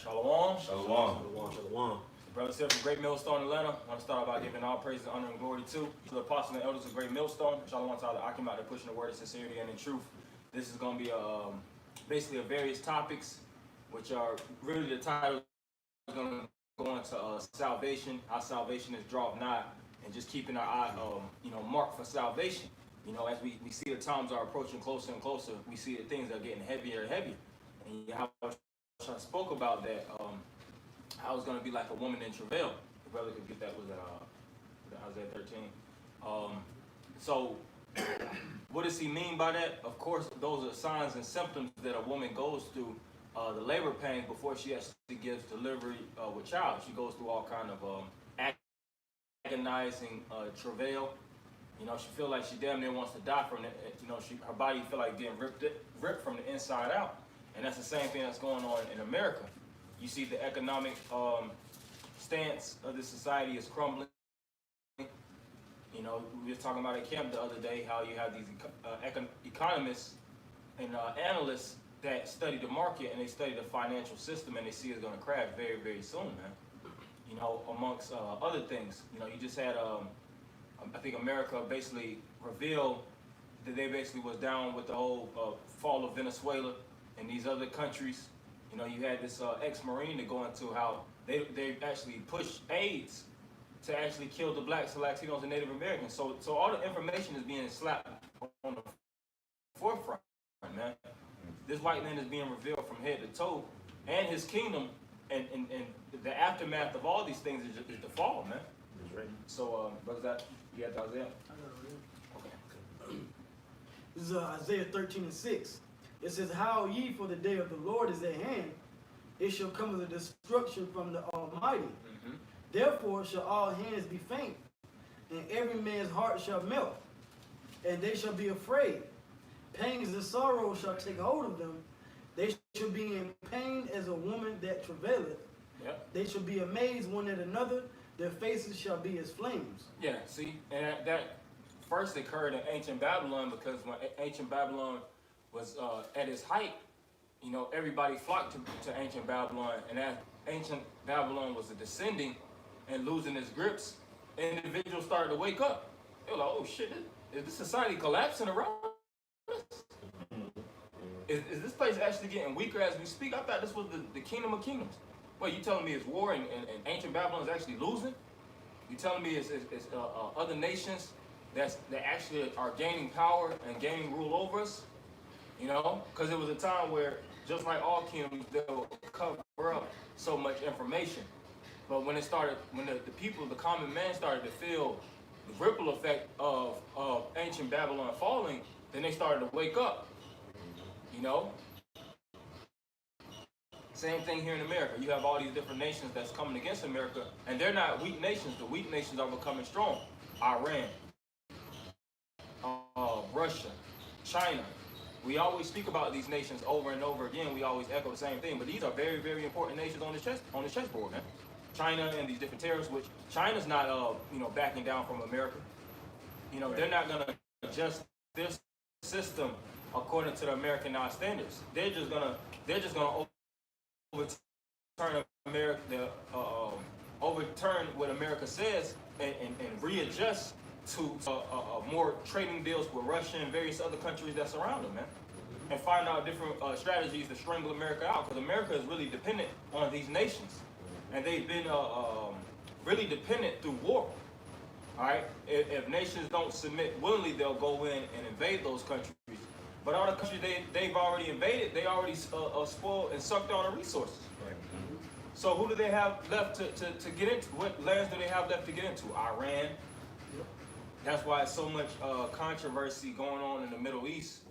Shalom. Shalom. Shalom, shalom. Brother said from Great Millstone, Atlanta. I want to start by giving all praise, honor, and glory to the apostles and elders of Great Millstone. Shalom to all the Akim out there pushing the word of sincerity and in truth. This is going to be basically a various topics, which are really the title is going to go into salvation, how salvation is drawing nigh, and just keeping our eye, marked for salvation. You know, as we see the times are approaching closer and closer, we see that things are getting heavier and heavier. And how I spoke about that, how it's going to be like a woman in travail. The brother could get that, was Isaiah 13. So, what does he mean by that? Of course, those are signs and symptoms that a woman goes through the labor pains before she actually gives delivery with child. She goes through all kind of agonizing travail. You know, she feel like she damn near wants to die from it. You know, her body feel like getting ripped from the inside out. And that's the same thing that's going on in America. You see the economic stance of the society is crumbling. You know, we were talking about at camp the other day how you have these economists and analysts that study the market and they study the financial system and they see it's going to crash very, very soon, man. You know, amongst other things. You know, you just had, I think America basically revealed that they basically was down with the whole fall of Venezuela and these other countries. You know, you had this ex-Marine to go into how they actually pushed AIDS to actually kill the blacks, the Latinos, and Native Americans. So all the information is being slapped on the forefront, man. This white man is being revealed from head to toe, and his kingdom, and the aftermath of all these things is the fall, man. That's right. So, brother, that you got Isaiah? I got it right Okay. here. This is Isaiah 13:6. It says, "How ye, for the day of the Lord is at hand. It shall come as a destruction from the Almighty. Mm-hmm. Therefore shall all hands be faint, and every man's heart shall melt, and they shall be afraid. Pangs and sorrow shall take hold of them. They shall be in pain as a woman that travaileth. Yep. They shall be amazed one at another. Their faces shall be as flames." Yeah, see, and that first occurred in ancient Babylon, because when ancient Babylon was at its height, you know, everybody flocked to ancient Babylon, and as ancient Babylon was descending and losing its grips, individuals started to wake up. They were like, oh shit, is this society collapsing around us? Is this place actually getting weaker as we speak? I thought this was the kingdom of kingdoms. Wait, you telling me it's war and ancient Babylon is actually losing? You telling me it's other nations that actually are gaining power and gaining rule over us? You know, because it was a time where, just like all kingdoms, they will cover up so much information. But when the people, the common man, started to feel the ripple effect of ancient Babylon falling, then they started to wake up. You know? Same thing here in America. You have all these different nations that's coming against America, and they're not weak nations. The weak nations are becoming strong. Iran, Russia, China. We always speak about these nations over and over again. We always echo the same thing, but these are very, very important nations on the chessboard, man. China and these different terrorists, which China's not, backing down from America. You know, they're not gonna adjust their system according to the Americanized standards. They're just gonna overturn overturn what America says and readjust to more trading deals with Russia and various other countries that surround them, man, and find out different strategies to strangle America out, because America is really dependent on these nations, and they've been really dependent through war. All right, if nations don't submit willingly, they'll go in and invade those countries. But all the countries they've already invaded, they already spoiled and sucked all the resources. So who do they have left to get into? What lands do they have left to get into? Iran. That's why it's so much controversy going on in the Middle East,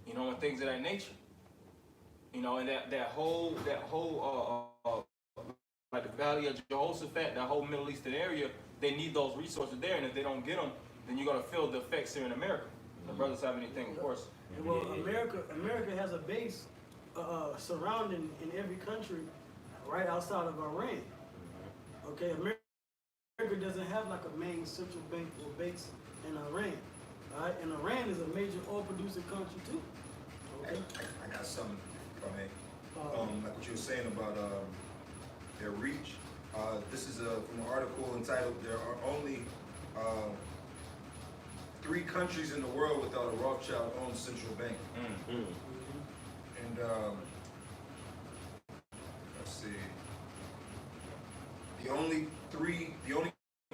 you know, and things of that nature. You know, and that whole like the Valley of Jehoshaphat, that whole Middle Eastern area, they need those resources there, and if they don't get them, then you're gonna feel the effects here in America. The brothers have anything, of course. Well, America has a base surrounding in every country right outside of Iran. Okay, America doesn't have like a main central bank or base in Iran. All right, and Iran is a major oil producing country too. Okay. I got something from it. Like what you were saying about their reach. This is from an article entitled "There Are Only 3 countries in the world without a Rothschild-owned central bank." And let's see, the only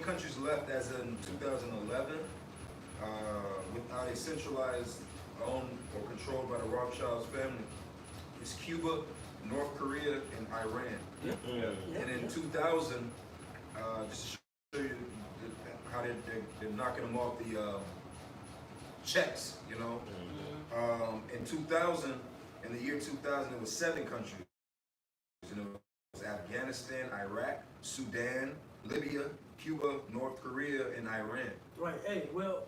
countries left as in 2011 without a centralized, owned or controlled by the Rothschilds family is Cuba, North Korea, and Iran. And in 2000, just to show you how they're knocking them off the checks, you know. In 2000, in the year 2000, there was 7 countries. You know, it was Afghanistan, Iraq, Sudan, Libya, Cuba, North Korea, and Iran. Right. Hey, well,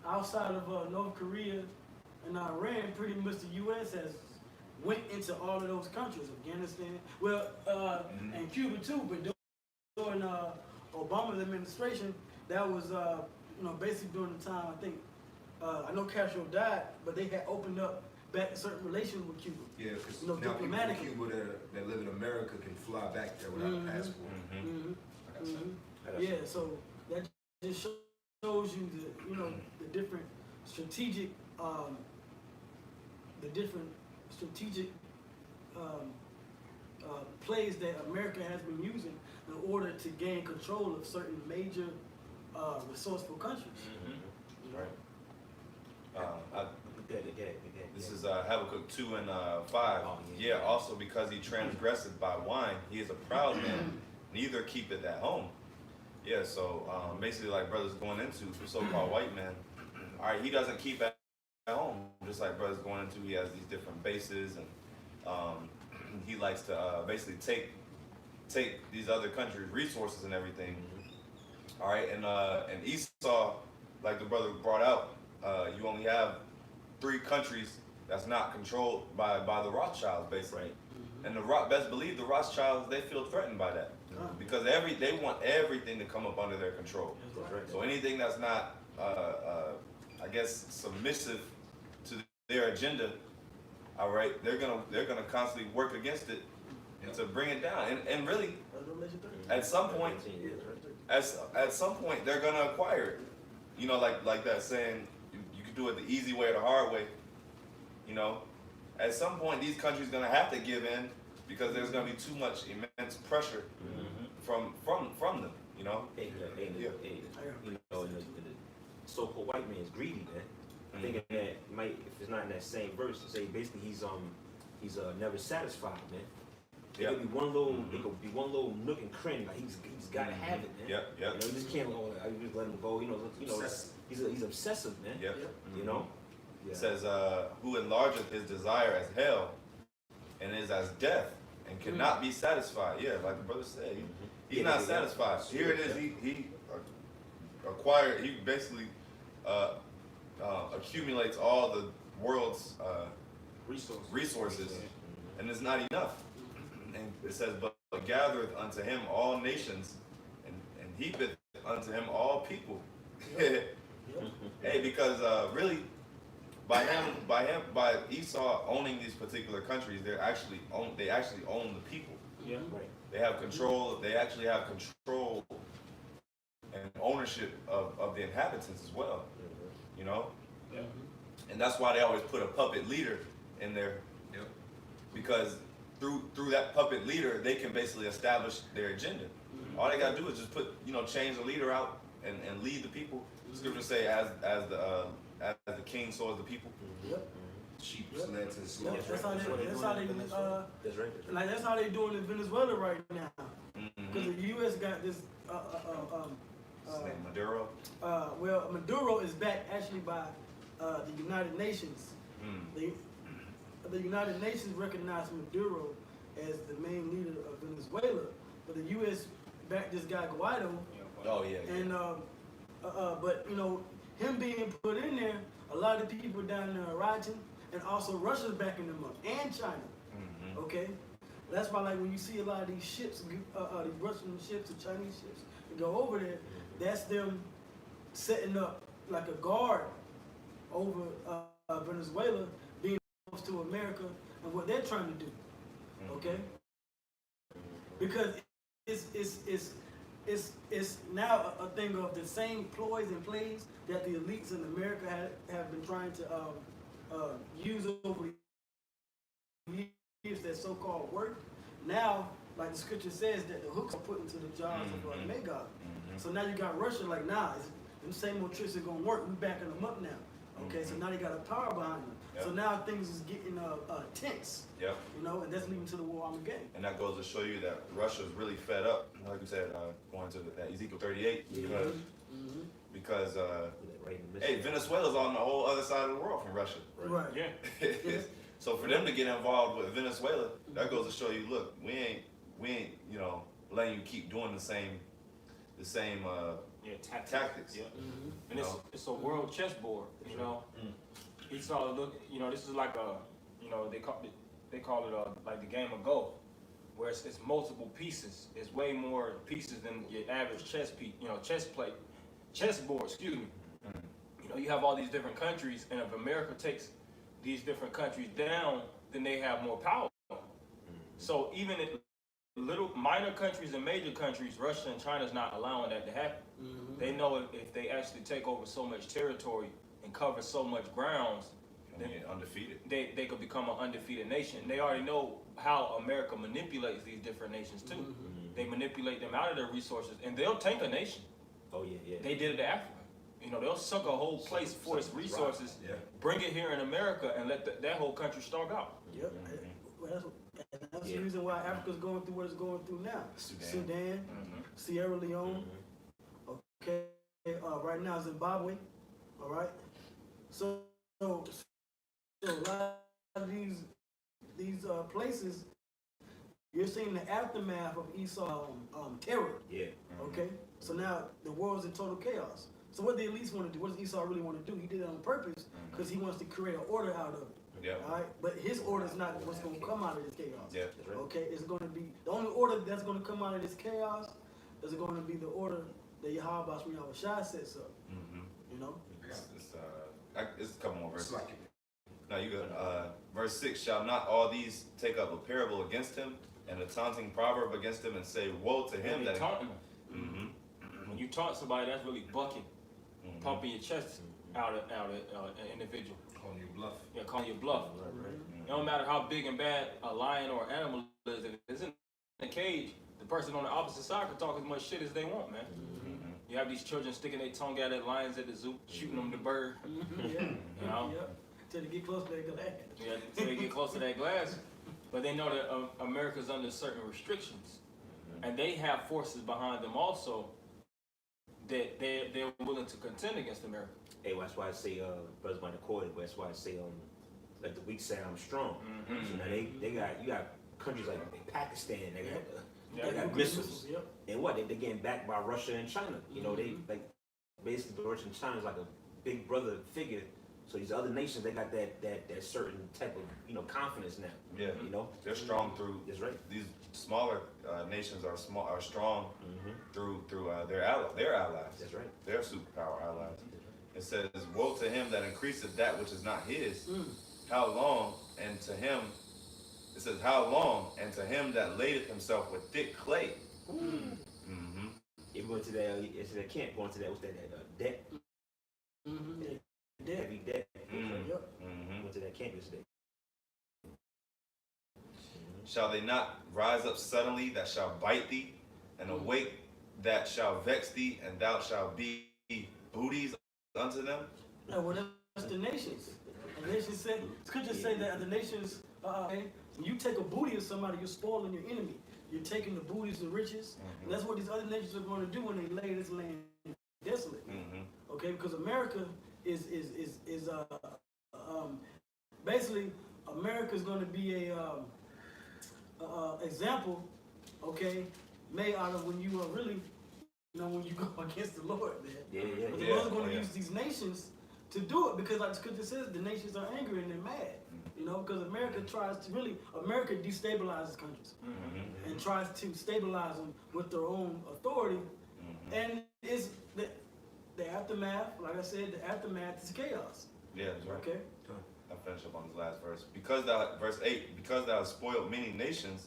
outside of North Korea and Iran, pretty much the U.S. has went into all of those countries. Afghanistan, well, and Cuba too. But during Obama's administration, that was basically during the time I think I know Castro died, but they had opened up back certain relations with Cuba. Yeah, because You know, now people diplomatic. from Cuba that live in America can fly back there without a passport. Yeah, so that just shows you the different strategic plays that America has been using in order to gain control of certain major resourceful countries. Right. This is Habakkuk 2 and 5. Yeah, also because he transgressed by wine, he is a proud man, neither keepeth at home. Yeah, so basically like brothers going into so-called white man, all right, he doesn't keep at home, just like brothers going into, he has these different bases, and he likes to basically take these other countries' resources and everything. All right, and Esau, like the brother brought out, you only have 3 countries that's not controlled by the Rothschilds, basically. Right. And best believe the Rothschilds, they feel threatened by that. Because they want everything to come up under their control. So anything that's not, I guess, submissive to their agenda, all right, they're gonna constantly work against it to bring it down. And really, at some point, they're gonna acquire it. You know, like that saying, you can do it the easy way or the hard way. You know, at some point, these countries gonna have to give in because there's gonna be too much immense pressure from them. You know. You know, and the so-called white man is greedy, man. Thinking that he might, if it's not in that same verse, to say basically he's never satisfied, man. There could be one little nook and cranny, like he's got to have it, man. Yep. You know, you just can't go. I just let him go. You know, he's obsessive, man. Yep. You know. It says, who enlargeth his desire as hell, and is as death, and cannot be satisfied. Yeah, like the brother said, he's not satisfied. Here it is. He acquired. He basically accumulates all the world's resources, and it's not enough. And it says, but gathereth unto him all nations, and heapeth unto him all people. Hey, because really, by Esau owning these particular countries, they actually own the people. Yeah. Right. They have control. They actually have control and ownership of the inhabitants as well. You know. Yeah. And that's why they always put a puppet leader in there. Yep. Because through that puppet leader, they can basically establish their agenda. All they gotta do is just change the leader out and lead the people. Scripture say, as the king, so is the people. Sheep led to the slaughter. That's how they doing in Venezuela right now. Because the U.S. got this. His name Maduro. Well, Maduro is backed actually by the United Nations. The United Nations recognized Maduro as the main leader of Venezuela, but the U.S. backed this guy Guaido. Oh yeah. And but him being put in there, a lot of people down there are rioting, and also Russia's backing them up, and China. Okay, that's why like when you see a lot of these ships, these Russian ships or Chinese ships, that go over there, that's them setting up like a guard over Venezuela, being close to America and what they're trying to do. Okay, because it's now a thing of the same ploys and plays that the elites in America have been trying to use over the years that so-called work. Now, like the scripture says, that the hooks are put into the jaws of Magog. So now you got Russia like, nah, them same old tricks are gonna work. We backing them up now. Okay, so now they got a power behind them. Yep. So now things is getting tense. Yep. You know, and that's leading to the war Armageddon. And that goes to show you that Russia's really fed up, like you said, going to that Ezekiel 38, because Right in the hey, midst of Venezuela's on the whole other side of the world from Russia. Right. Yeah. So for them to get involved with Venezuela, that goes to show you, look, we ain't, you know, letting you keep doing the same Yeah, tactics. Yeah. Mm-hmm. And it's a world chessboard, you know. Esau look, you know, this is like a, you know, they call it like the game of Go, where it's multiple pieces. It's way more pieces than your average chessboard. Excuse me. You know, you have all these different countries, and if America takes these different countries down, then they have more power. So even in little minor countries and major countries, Russia and China's not allowing that to happen. They know if they actually take over so much territory and cover so much grounds, Then get undefeated. they could become an undefeated nation. They already know how America manipulates these different nations too. They manipulate them out of their resources, and they'll tank a nation. Oh yeah, yeah. They did it to Africa. You know, they'll suck a whole place for its resources, Yeah. bring it here in America, and let that whole country starve out. Yep. Well, that's the reason why Africa's going through what it's going through now. Sudan, Sierra Leone, okay, right now Zimbabwe, all right. So a lot of these places, you're seeing the aftermath of Esau terror. Yeah. Okay, so now the world's in total chaos. So what the elites want to do? What does Esau really want to do? He did it on purpose because he wants to create an order out of it. Yeah. All right, but his order is not what's going to come out of this chaos. Yeah. That's right. Okay, it's going to be the only order that's going to come out of this chaos is going to be the order that Yahweh Shai sets up. You know. It's a couple more verses. Now you got verse 6, shall not all these take up a parable against him and a taunting proverb against him and say, woe to him They that taunting them. When you taunt somebody, that's really bucking, pumping your chest out of an individual. Calling you bluff. Yeah, calling you bluff. It don't matter how big and bad a lion or animal is. If it's in a cage, the person on the opposite side can talk as much shit as they want, man. You have these children sticking their tongue out at lions at the zoo, shooting them the bird. Yeah. You know? Yeah. Till they get close to that glass. Yeah, until they get close to that glass. But they know that America's under certain restrictions. And they have forces behind them also that they're willing to contend against America. Hey, well, that's why I say, brothers might have quoted, but that's why I say, let the weak say I'm strong. So now you got countries like Pakistan, they got missiles. Yep. And what? They're getting backed by Russia and China. You know, they like basically Russia and China is like a big brother figure. So these other nations, they got that certain type of confidence now. Yeah. You know, They're strong through. That's right. These smaller nations are strong through their allies. That's right. Their superpower allies. It says, woe to him that increaseth that which is not his. How long? And to him, it says, how long? And to him that ladeth himself with thick clay. If we went to that camp, going to that, what's that debt? Dead. Heavy debt. Yep. Went to that camp yesterday. Shall they not rise up suddenly that shall bite thee, and awake that shall vex thee, and thou shalt be booties unto them? Yeah, well, that's the nations. The nations say, scriptures say that the nations, when you take a booty of somebody, you're spoiling your enemy. You're taking the booties and riches. And that's what these other nations are going to do when they lay this land desolate. Okay, because America is basically America's going to be a example, okay, made out of when you are really, when you go against the Lord, man. But the Lord's going to use these nations to do it because, like the scripture says, the nations are angry and they're mad. Because America America destabilizes countries and tries to stabilize them with their own authority. And it's the aftermath, like I said, the aftermath is chaos. Yeah, that's right. Okay? I'll finish up on this last verse. Verse 8, because thou hast spoiled many nations,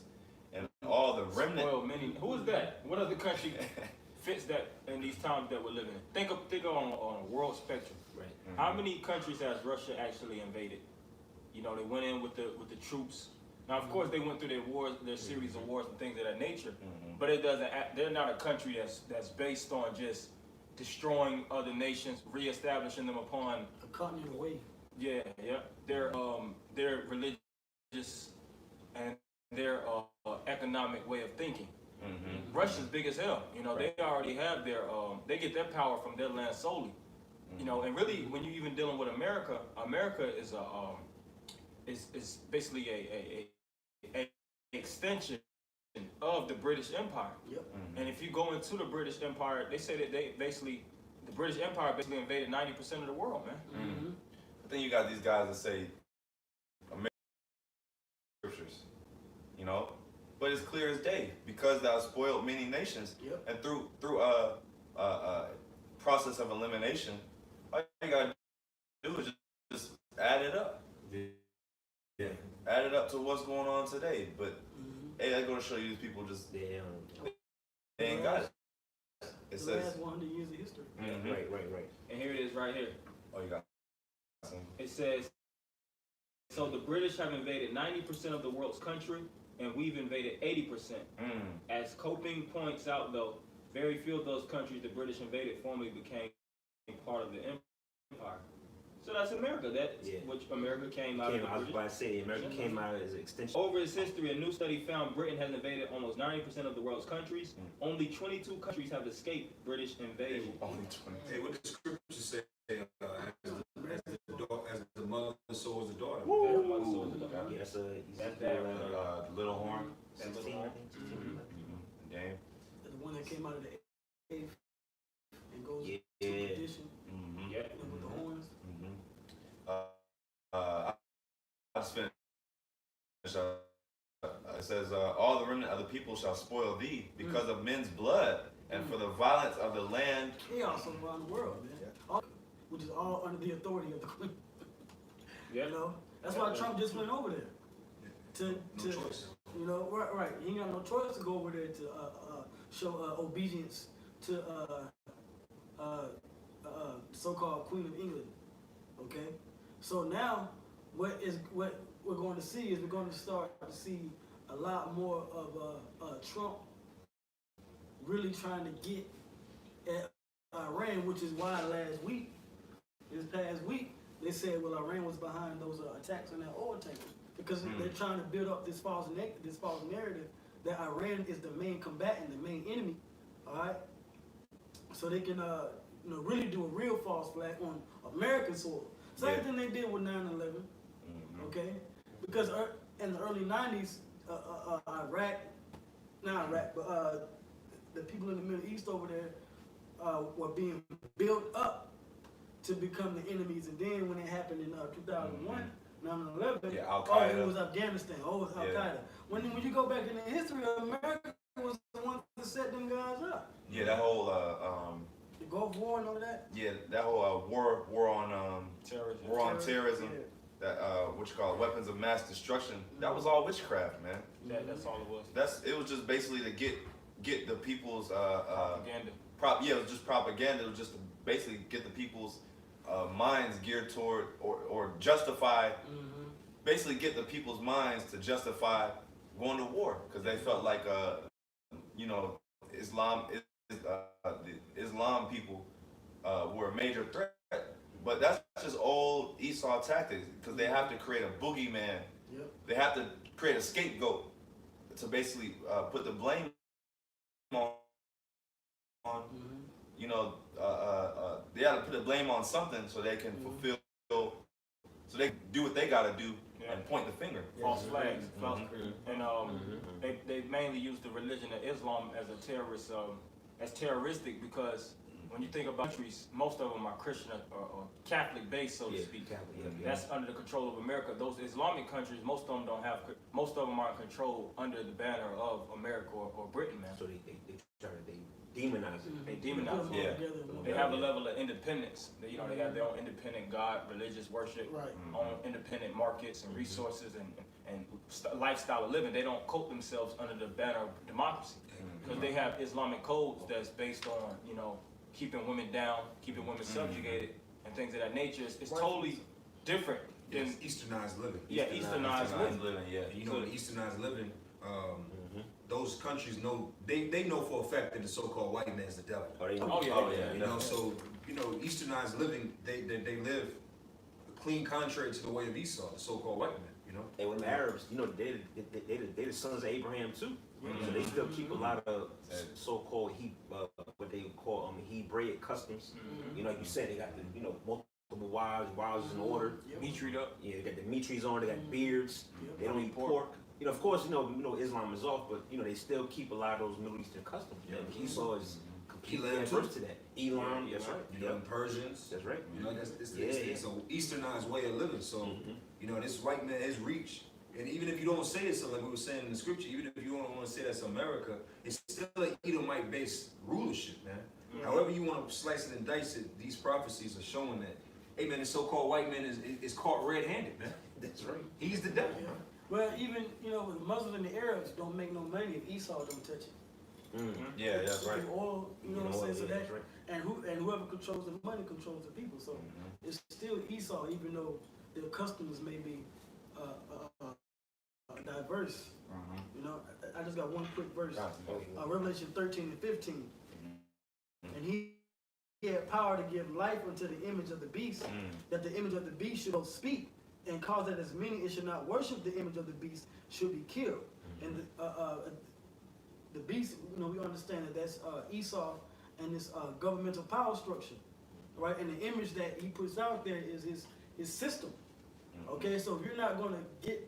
and all the remnant. Spoiled many. Who is that? What other country fits that in these times that we're living in? Think on a world spectrum. Right. How many countries has Russia actually invaded? You know, they went in with the troops. Now, of course, they went through their wars, their series of wars and things of that nature. But it doesn't. They're not a country that's based on just destroying other nations, reestablishing them upon. A continent away. Yeah. Their religious and their economic way of thinking. Russia's big as hell. You know, they already have their. They get their power from their land solely. You know, and really, when you're even dealing with America, America is is basically a extension of the British Empire. Yep. And if you go into the British Empire, they say that the British Empire basically invaded 90% of the world, man. But then you got these guys that say American scriptures, you know, but it's clear as day because thou spoiled many nations, Yep. and through a process of elimination, all you gotta do is just add it up. Yeah. Add it up to what's going on today. But hey, I go to show you these people just They ain't got it. It The says last 100 years of history. Right. And here it is right here. oh, you got some. It says, so the British have invaded 90% of the world's country, and we've invaded 80%. As Coping points out, though, very few of those countries the British invaded formally became part of the empire. So that's America. That's which America came out of the I was British. about to say, America came out as an extension. Over its history, a new study found Britain has invaded almost 90% of the world's countries. Only 22 countries have escaped British invasion. Only 20. Hey, what the scriptures say, as the mother, so is the daughter. Yeah, that's That's that right The little horn. 16, I think. 16. Damn. The one that came out of the 8th and goes Yeah. to edition Yeah. with the horns. I just finished. It says, all the remnant of the people shall spoil thee because of men's blood and for the violence of the land. Chaos around the world, man. Which is all under the authority of the queen. Yeah. You know? That's why Trump just went over there. To choice. You know, right. He ain't got no choice to go over there to show obedience to so-called Queen of England. Okay? So now what we're going to see is we're going to start to see a lot more of Trump really trying to get at Iran, which is why this past week, they said, well, Iran was behind those attacks on that oil tankers because they're trying to build up this false narrative that Iran is the main combatant, the main enemy. All right, so they can really do a real false flag on American soil. Same thing they did with 9/11. Okay, because in the early 90s, the people in the Middle East over there were being built up to become the enemies, and then when it happened in 2001, 9/11, it was Afghanistan, it was Al Qaeda. When you go back in the history, America was the one that set them guys up. Yeah, that whole The Gulf War and all of that. yeah, that whole war on terrorism. Yeah. That what you call weapons of mass destruction. That was all witchcraft, man. That's all it was. It was just basically to get the people's Propaganda. it was just propaganda. It was just to basically get the people's minds geared toward or justify, basically get the people's minds to justify going to war because they felt like the Islam people were a major threat. But that's just old Esau tactics because they have to create a boogeyman. Yep. They have to create a scapegoat to basically put the blame on. They have to put the blame on something so they can fulfill, so they can do what they got to do and point the finger. False flags. And they mainly use the religion of Islam as a terrorist, as terroristic because when you think about countries, most of them are Christian or Catholic based, so to speak. That's under the control of America. Those Islamic countries, most of them don't have. Most of them are controlled under the banner of America or Britain, man. So they demonize it. They demonize it. Yeah. They have a level of independence. They have their own independent God, religious worship, Right. own independent markets and resources and lifestyle of living. They don't coat themselves under the banner of democracy because they have Islamic codes that's based on, you know, keeping women down, keeping women subjugated, and things of that nature. It's totally different than Easternized living. Easternized living. Yeah. You know, the Easternized living, those countries know, they know for a fact that the so-called white man's the devil. You know, so, you know, Easternized living, they live clean contrary to the way of Esau, the so-called white man, you know? And with the Arabs, you know, they the sons of Abraham too. So they still keep a lot of so-called what they call Hebraic customs. You know, like you said, they got the, you know, multiple wives in order. Meat treat up. Yeah, they got the mitris on, they got beards, they don't eat pork. You know, of course, you know Islam is off, but you know, they still keep a lot of those Middle Eastern customs. Esau is completely adverse to that. Elam, that's right. You know, Persians. That's right. You know, it's an Easternized way of living. So, you know, this white man has reached. And even if you don't say it's like we were saying in the scripture, even if you don't want to say that's America, it's still an Edomite-based rulership, man. However you want to slice it and dice it, these prophecies are showing that, hey man, the so-called white man is caught red-handed, man. That's right. He's the devil, man. Well, even, you know, the Muslims and the Arabs don't make no money if Esau don't touch it. Yeah, that's right. The oil, you know what I'm saying? So that's that, right. and whoever controls the money controls the people. So it's still Esau, even though their customs may be diverse. You know, I just got one quick verse. Revelation 13 and 15. And he had power to give life unto the image of the beast, that the image of the beast should both speak, and cause that as many as should not worship the image of the beast should be killed. And the beast, you know, we understand that that's Esau and this governmental power structure, right? And the image that he puts out there is his system. Okay, so if you're not going to get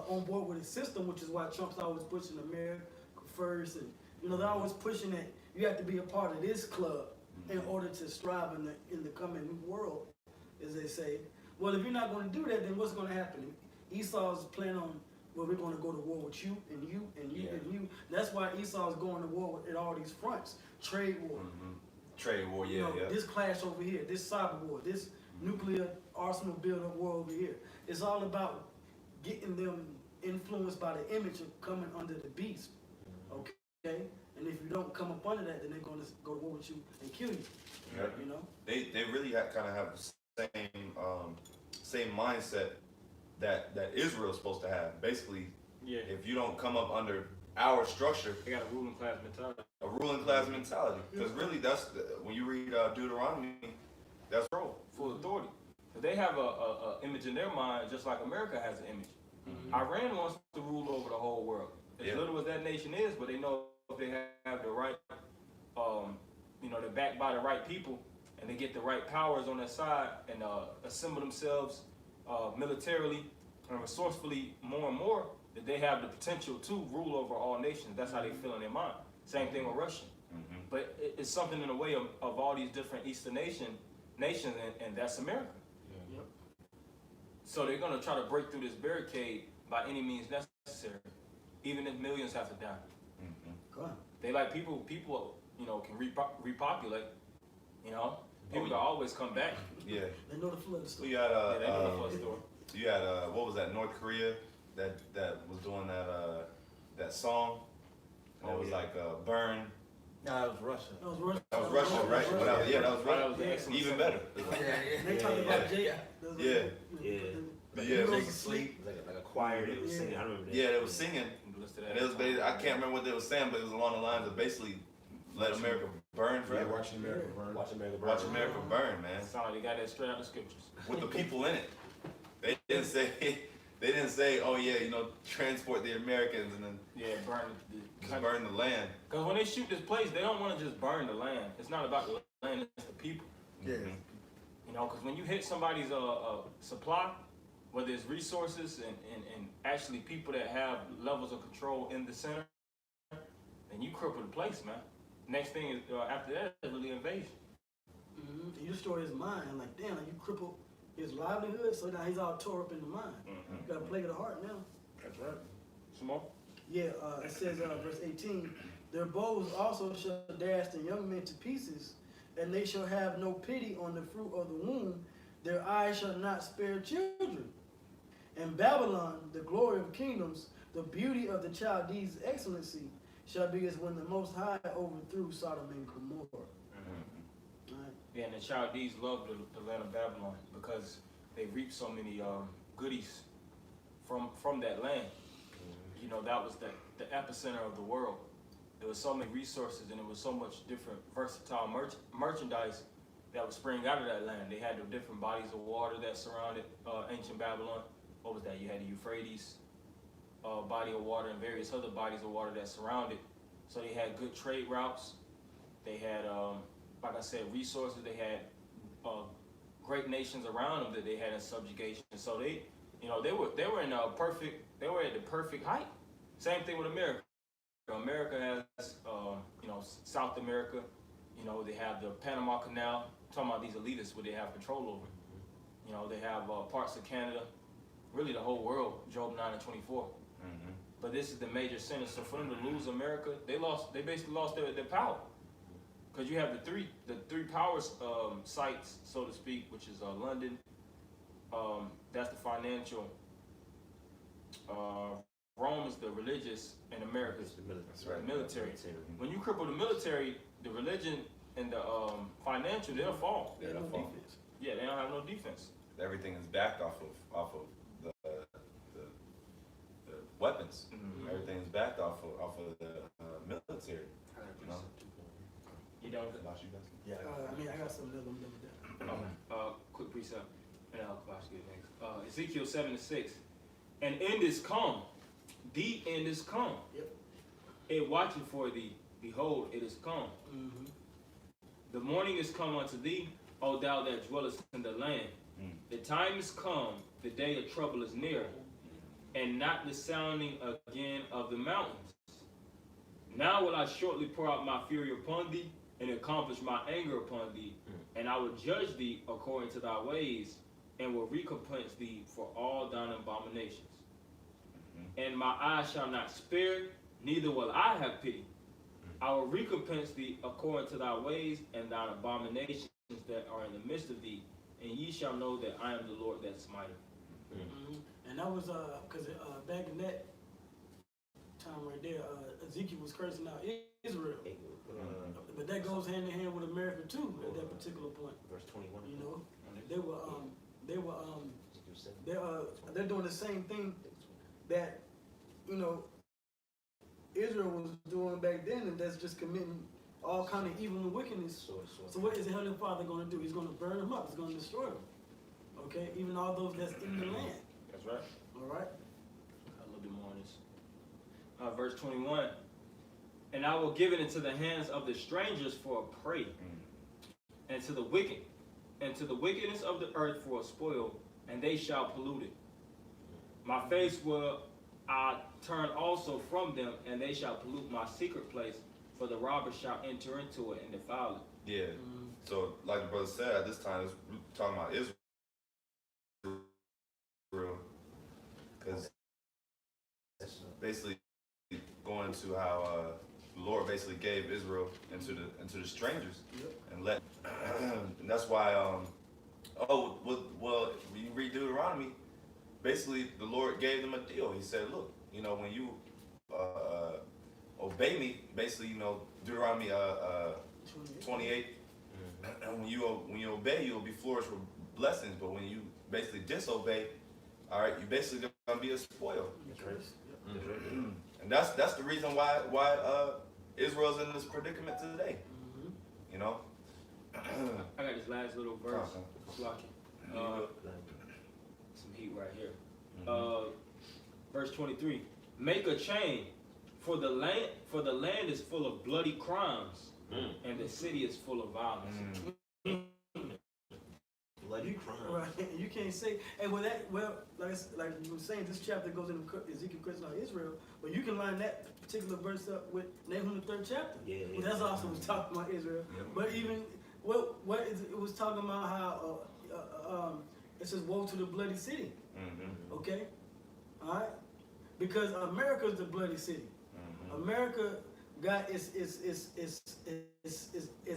on board with his system, which is why Trump's always pushing America first, and you know they're always pushing that you have to be a part of this club in order to strive in the coming new world, as they say. Well, if you're not going to do that, then what's going to happen? Esau's planning on, well, we're going to go to war with you and you and you and you. That's why Esau's going to war at all these fronts. Trade war. Trade war, You know, this clash over here, this cyber war, this nuclear arsenal build-up war over here. It's all about getting them influenced by the image of coming under the beast. Okay? And if you don't come up under that, then they're going to go to war with you and kill you. You know? They really kind of have the same mindset that Israel's supposed to have. Basically, if you don't come up under our structure, They got a ruling class mentality. a ruling class mentality. Because really, that's when you read Deuteronomy, that's role. Full authority. They have a image in their mind, just like America has an image. Iran wants to rule over the whole world. As little as that nation is, but they know if they have the right, you know, they're backed by the right people, and they get the right powers on their side, and assemble themselves militarily and resourcefully more and more, that they have the potential to rule over all nations. That's how they feel in their mind. Same thing with Russia. But it's something in the way of all these different Eastern nations, and that's America. So they're gonna try to break through this barricade by any means necessary, even if millions have to die. Go on. They like people, you know, can repopulate. You know, people can always come back. Yeah. They know the flood story. You had They know the flood story. you had what was that? North Korea that was doing that song. And it was like burn. No, that was Russia. That was Russia. That was Russia, right? Well, that was That Russia. was an excellent Even song. better. They talked about Jake. Yeah. Yeah. Yeah. Goes to sleep. Like a choir that was singing. I remember that. Yeah, they was singing, and it was I can't remember what they were saying, but it was along the lines of basically let America burn forever. Watching America burn. Watch America burn. Watch America burn, man. Sound like they got that straight out of the scriptures. With the people in it. They didn't say, oh yeah, you know, transport the Americans and then Yeah, burn the just burn the land. Because when they shoot this place, they don't want to just burn the land. It's not about the land, it's the people. Yeah. You know, because when you hit somebody's supply, whether it's resources and actually people that have levels of control in the center, then you cripple the place, man. Next thing is, after that, is really invasion. You destroy his mind. Like, damn, like you cripple his livelihood, so now he's all tore up in the mind. You got a plague of the heart now. That's right. Some more? Yeah, it says, verse 18, their bows also shall dash the young men to pieces, and they shall have no pity on the fruit of the womb. Their eyes shall not spare children. And Babylon, the glory of kingdoms, the beauty of the Chaldees' excellency, shall be as when the Most High overthrew Sodom and Gomorrah. Right. Yeah, and the Chaldees loved the land of Babylon because they reaped so many goodies from that land. You know, that was the epicenter of the world. There was so many resources and there was so much different versatile merchandise that was springing out of that land. They had the different bodies of water that surrounded ancient Babylon. What was that? You had the Euphrates body of water and various other bodies of water that surrounded. So they had good trade routes. They had, like I said, resources. They had great nations around them that they had in subjugation. So they, you know, they were in they were at the perfect height. Same thing with America. America has, you know, South America. You know, they have the Panama Canal. I'm talking about these elitists, what they have control over. You know, they have parts of Canada, really the whole world. Job 9:24. But this is the major center. So for them to lose America, they basically lost their power. Because you have the three power sites, so to speak, which is London. That's the financial. Rome is the religious, and America is the military. When you cripple the military, the religion and the financial, they'll fall. They have no defense. Yeah, they don't have no defense. Everything is backed off of the weapons. Everything is backed off of the military. You know? You don't. Yeah. I mean, I got some little with that. Quick precept, and I'll get next. Ezekiel 7:6. An end is come. The end is come. Yep. It watching for thee. Behold, it is come. Mm-hmm. The morning is come unto thee, O thou that dwellest in the land. The time is come, the day of trouble is near, and not the sounding again of the mountains. Now will I shortly pour out my fury upon thee, and accomplish my anger upon thee, and I will judge thee according to thy ways, and will recompense thee for all thine abominations. And my eyes shall not spare, neither will I have pity. I will recompense thee according to thy ways and thine abominations that are in the midst of thee, and ye shall know that I am the Lord that smiteth. And that was because back in that time right there, Ezekiel was cursing out Israel. But that goes hand in hand with America too at that particular point. Verse 21. You know, they're doing the same thing that, you know, Israel was doing back then, and that's just committing all kind of evil and wickedness. So what is the Heavenly Father going to do? He's going to burn them up. He's going to destroy them. Okay, even all those that's in the land. That's right. All right. A little bit more on this. Verse 21. And I will give it into the hands of the strangers for a prey, and to the wicked, and to the wickedness of the earth for a spoil, and they shall pollute it. My face will I turn also from them, and they shall pollute my secret place, for the robber shall enter into it and defile it. Yeah. So, like the brother said, at this time, it's talking about Israel. Because basically going to how the Lord basically gave Israel into the strangers, and and that's why well, when you read Deuteronomy, basically the Lord gave them a deal. He said, look, you know, when you obey me, basically, you know, Deuteronomy 28, and when you obey, you'll be flourished with blessings. But when you basically disobey, all right, you basically gonna be a spoil. And that's the reason why Israel's in this predicament today. You know. I got this last little verse. Some heat right here. Verse 23. Make a chain, for the land is full of bloody crimes, and the city is full of violence. Bloody crime. Right. You can't say, and like you were saying, this chapter goes into Ezekiel cursing out Israel, but you can line that particular verse up with Nahum the 3rd chapter. Yeah. Well, that's also was talking about Israel. But even it was talking about how it says, "Woe to the bloody city." Okay, all right, because America is the bloody city. America got its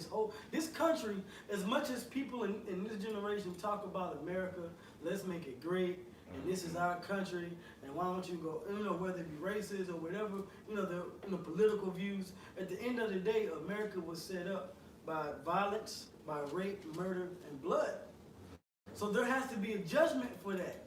whole. This country, as much as people in this generation talk about America, let's make it great. and this is our country, and why don't you go, you know, whether it be racist or whatever, you know, the political views. At the end of the day, America was set up by violence, by rape, murder, and blood. So there has to be a judgment for that.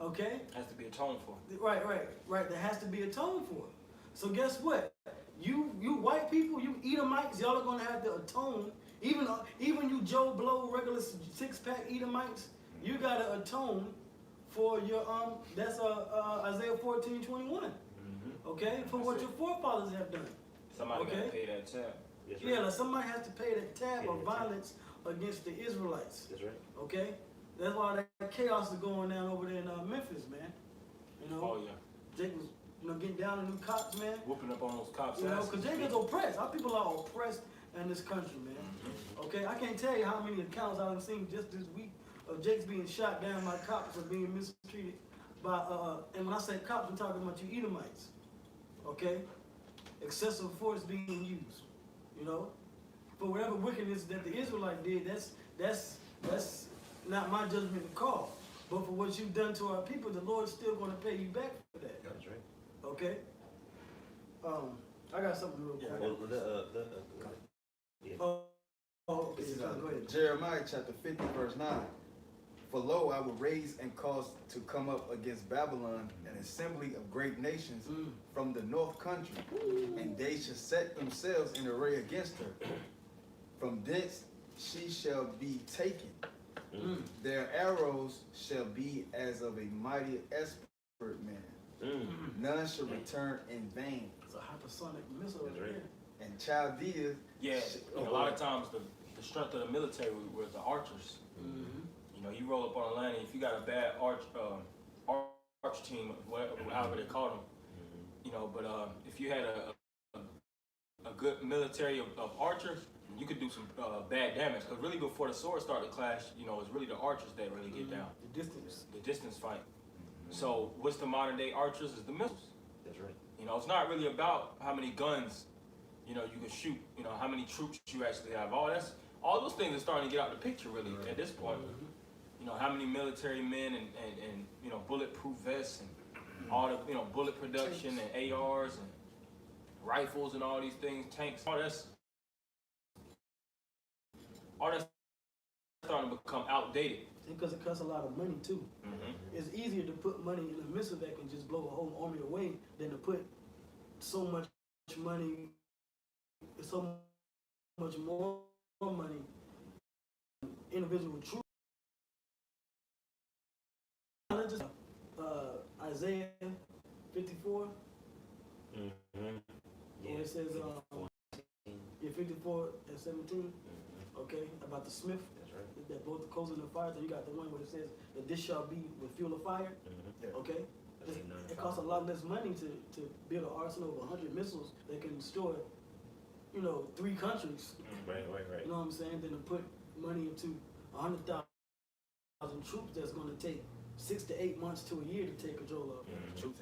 Okay? Has to be atoned for. Right. There has to be atoned for. So guess what? You white people, you Edomites, y'all are gonna have to atone. Even you Joe Blow regular 6-pack Edomites, you gotta atone for your that's Isaiah 14:21. Okay, for what your forefathers have done. Somebody gotta pay that tab. Yeah, like somebody has to pay that tab of that tab. violence against the Israelites. That's right. Okay, that's why that chaos is going down over there in Memphis, man. You know, Oh yeah. Jake was getting down on them cops, man. Whooping up on those cops' You know, asses. because Jake is oppressed. Our people are oppressed in this country, man. Okay, I can't tell you how many accounts I've seen just this week of Jake's being shot down by cops or being mistreated by, and when I say cops, I'm talking about you Edomites. Okay? Excessive force being used, you know? For whatever wickedness that the Israelite did, that's not my judgment to call. But for what you've done to our people, the Lord's still going to pay you back for that. That's right. Okay? I got something real quick. Okay, This is go ahead. Jeremiah chapter 50, verse 9. For lo, I will raise and cause to come up against Babylon an assembly of great nations from the north country, and they shall set themselves in array against her. From thence she shall be taken. Their arrows shall be as of a mighty expert man. None shall return in vain. It's a hypersonic missile right there. And Chaldea, Yeah, a lot of times the strength of the military were the archers. You know, you roll up on a land, and if you got a bad arch team, whatever, however they call them, you know. But if you had a good military of archers, you could do some bad damage. Because really, before the swords start to clash, you know, it's really the archers that really get down. The distance fight. So what's the modern day archers is the missiles. That's right. You know, it's not really about how many guns, you know, you can shoot, you know, how many troops you actually have. All those things are starting to get out of the picture really at this point. You know, how many military men and you know, bulletproof vests and all the, you know, bullet production and ARs and rifles and all these things, tanks, all that's starting to become outdated. Because it costs a lot of money too. It's easier to put money in a missile that can just blow a whole army away than to put so much money, so much more money in individual troops. Isaiah 54, where it says, 54 and 17, okay, about the smith. That both the coals and the fire. Then you got the one where it says that this shall be with fuel of fire. Okay, it costs a lot less money to build an arsenal of 100 missiles that can destroy, you know, 3 countries. Right. You know what I'm saying? Than to put money into 100,000 troops that's going to take 6 to 8 months to a year to take control of.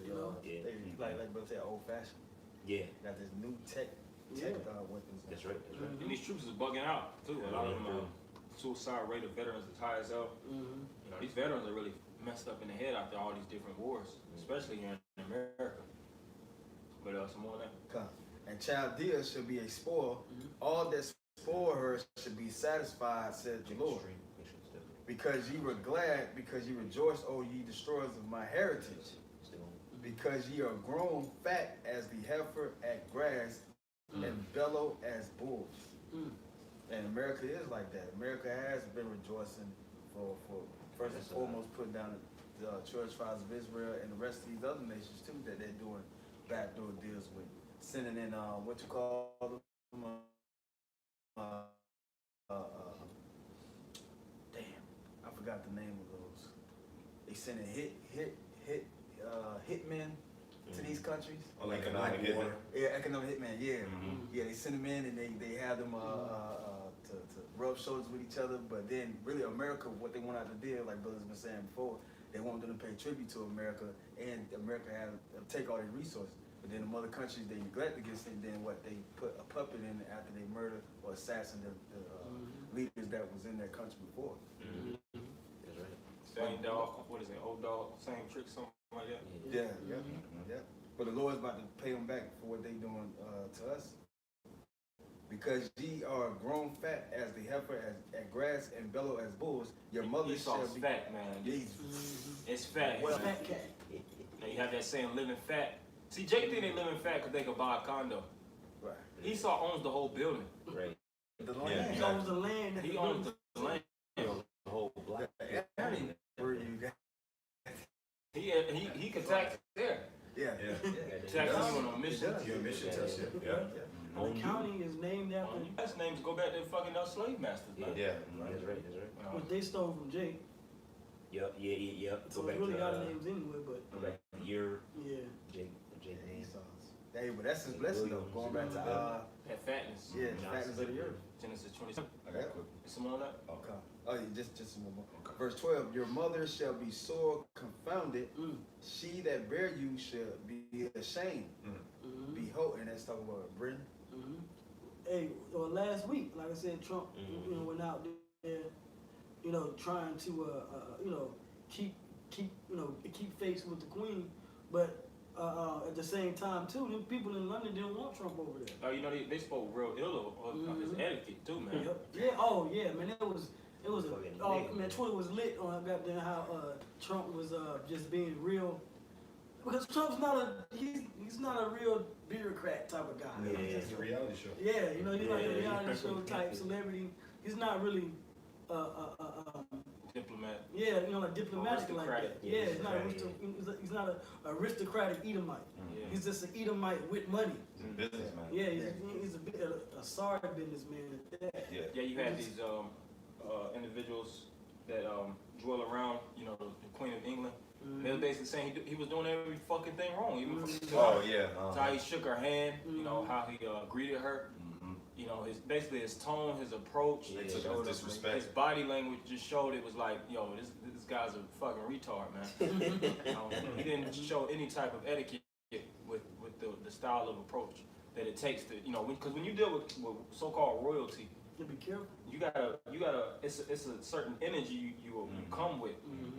You know? Yeah. they like brother said, old fashioned. Yeah. Got this new tech weapons. That's right. And these troops is bugging out too. A lot of them, suicide rate of veterans is high as hell. You know, these veterans are really messed up in the head after all these different wars, especially here in America. But some more on that. Come. And Chaldea shall be a spoil. All that spoil her should be satisfied, said the Lord. Because ye were glad, because ye rejoiced, O ye destroyers of my heritage. Because ye are grown fat as the heifer at grass, and bellow as bulls. And America is like that. America has been rejoicing for first and foremost putting down the church fathers of Israel and the rest of these other nations too that they're doing backdoor deals with, sending in what you call them, damn, I forgot the name of those. They sending hitmen to these countries. Like economic hitman. Yeah, economic hitman. Yeah, yeah. They send them in and they have them to rub shoulders with each other. But then, really, America, what they want out of the deal, like brothers been saying before, they want them to pay tribute to America, and America have take all their resources. But then the other countries they neglect against it. Then what they put a puppet in after they murder or assassinate the leaders that was in their country before. That's right. Same dog, what is it, old dog, same trick, something like that? Yeah, yeah. But the Lord's about to pay them back for what they doing to us. Because ye are grown fat as the heifer, as grass, and bellow as bulls. Your mother shall Esau's be. fat, man. These- It's fat. Well, man. fat cat. Now you have that saying, living fat. See, Jake think they living fat because they could buy a condo. Right. Esau owns the whole building. Right. The Yeah. land. He owns the land. He owns the land. The whole block. Where you got? He could tax there. Yeah. Tax you on a mission. Your mission test, Yeah. The county is named after You guys' names go back to fucking our slave masters, man. Yeah. That's right. That's right. You know, what they stole from Jake. Yep. Yeah. So Go it's back really to got names anyway, but go back to year yeah. Jake name. Hey, but that's his blessing though. Going back to that fatness. yeah, the fatness of the earth. Genesis 27. I got quick. Some more on that? Okay. Oh, yeah, just one more. Verse 12. Your mother shall be sore confounded. Mm. She that bare you shall be ashamed. Mm-hmm. Behold, and that's talking about Britain. Mm-hmm. Hey, last week, like I said, Trump, you know, went out there, you know, trying to, you know, keep faith with the Queen, but at the same time too, them people in London didn't want Trump over there. Oh, you know, they spoke real ill of his etiquette too, man. Yep. Yeah. Oh, yeah, man. It was. Fucking Oh, lit, man. Twitter was lit on goddamn how Trump was just being real. Because Trump's not he's not a real bureaucrat type of guy. Yeah. It's a reality show. Yeah, you know, he's like a Yeah. reality show type celebrity. He's not really Diplomat. yeah, you know, like diplomatic like that. Aristocratic. Yeah, he's not Yeah. he's not a aristocratic Edomite. Yeah. He's just an Edomite with money. He's a businessman. Yeah, he's a sorry businessman at that. Yeah. Yeah, you had these individuals that dwell around, you know, the Queen of England. They were basically saying he was doing every fucking thing wrong. Even Oh yeah. how he shook her hand, you know, how he greeted her. Mhm. You know, basically his tone, his approach, They it took it showed as disrespect. his body language just showed it was like, yo, this guy's a fucking retard, man. He didn't show any type of etiquette with the style of approach that it takes to, you know, because when you deal with so-called royalty, To be careful. you gotta it's a certain energy you come with,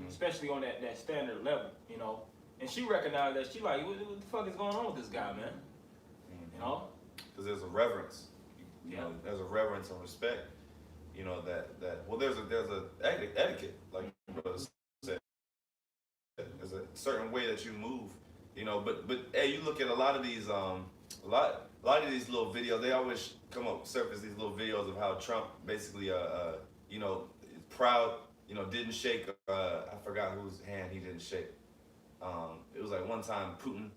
especially on that standard level, you know. And she recognized that. She like, what the fuck is going on with this guy, man? You know. Because there's a reverence. You Yeah. know, there's a reverence and respect. You know that well, there's a etiquette, like you brother said. There's a certain way that you move. You know, but hey, you look at a lot of these a lot of these little videos. They always surface these little videos of how Trump basically you know, is proud. You know, didn't shake. I forgot whose hand he didn't shake. It was like one time Putin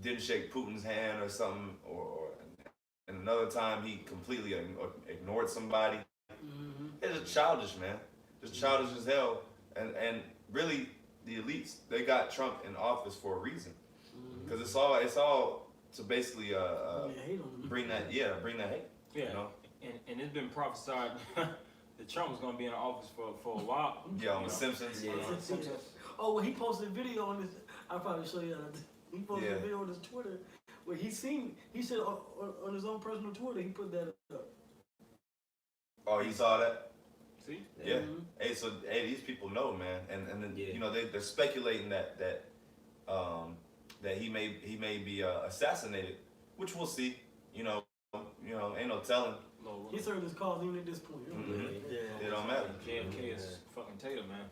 didn't shake Putin's hand or something, and another time he completely ignored somebody. It's just childish, man. Just childish as hell. And really, the elites, they got Trump in office for a reason, because it's all to basically Hate on him. bring that hate. Yeah. You know? And it's been prophesied that Trump was gonna be in office for a while. Yeah, on you The know. Simpsons. Yeah. On The Simpsons. Oh, well, he posted a video on his. I'll probably show you that. He posted Yeah. a video on his Twitter where he said on his own personal Twitter, he put that up. Oh, you saw that? See? Yeah. Mhm. Hey, so these people know, man, and then Yeah. you know they're speculating that he may be assassinated, which we'll see. You know, ain't no telling. No, He served his cause even at this point. It don't matter. JFK is fucking Tatum, man.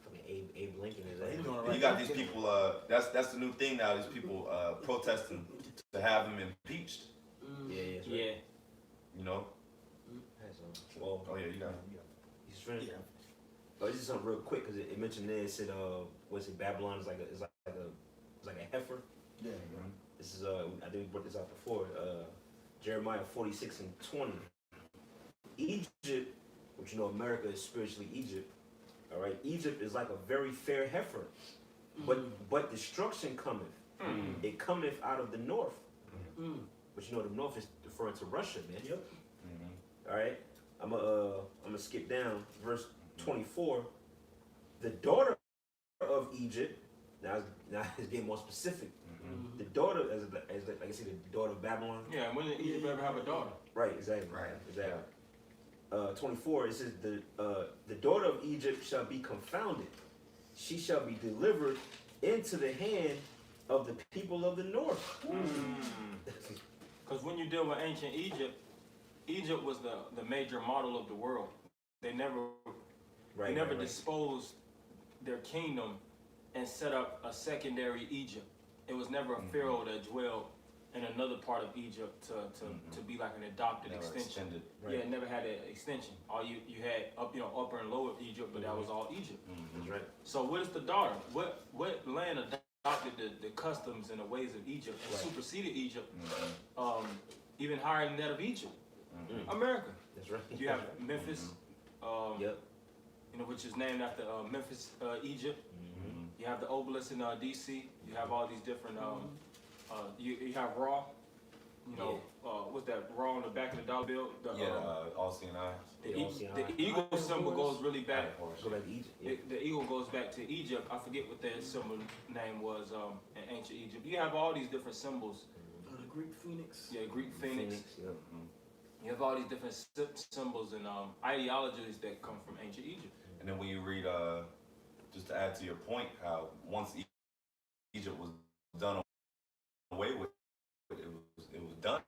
Fucking Abe Lincoln is He's that. doing it And right. you got these people. That's the new thing now. These people protesting to have him impeached. Yeah, that's right. Yeah. You know. Well, Oh yeah, you got it. he's friendly. Oh, this is something real quick because it mentioned there. It said, what's it? Babylon is like a heifer. Yeah. This is I think we brought this out before. Jeremiah 46:20. Egypt, which you know America is spiritually Egypt. All right, Egypt is like a very fair heifer, but destruction cometh. It cometh out of the north. But you know the north is referring to Russia, man. Yep. All right, I'm gonna skip down verse 24. The daughter of Egypt. Now it's getting more specific. The daughter, as like I said, the daughter of Babylon. Yeah, and when did Egypt ever have a daughter? Right, exactly. Right. Exactly. 24. It says the daughter of Egypt shall be confounded. She shall be delivered into the hand of the people of the north. Because when you deal with ancient Egypt, Egypt was the major model of the world. They never disposed their kingdom and set up a secondary Egypt. It was never a pharaoh that dwelled in another part of Egypt to be like an adopted Never extension. extended. Yeah, it never had an extension. All you had upper and lower Egypt, but that was all Egypt. That's right. So what is the daughter? What land adopted the customs and the ways of Egypt and superseded Egypt, even higher than that of Egypt? America. That's right. You have Memphis, Yep. which is named after Memphis, Egypt. You have the obelisk in DC. You have all these different. You have Ra. What's that? Ra on the back of the dollar bill. All seeing eyes. The eagle symbol goes really back. Go back to Egypt. Yeah. The eagle goes back to Egypt. I forget what that symbol name was in ancient Egypt. You have all these different symbols. The Greek phoenix. Yeah, Greek phoenix. Yeah. You have all these different symbols and ideologies that come from ancient Egypt. And then when you read, just to add to your point, how once Egypt was done away with, it was done.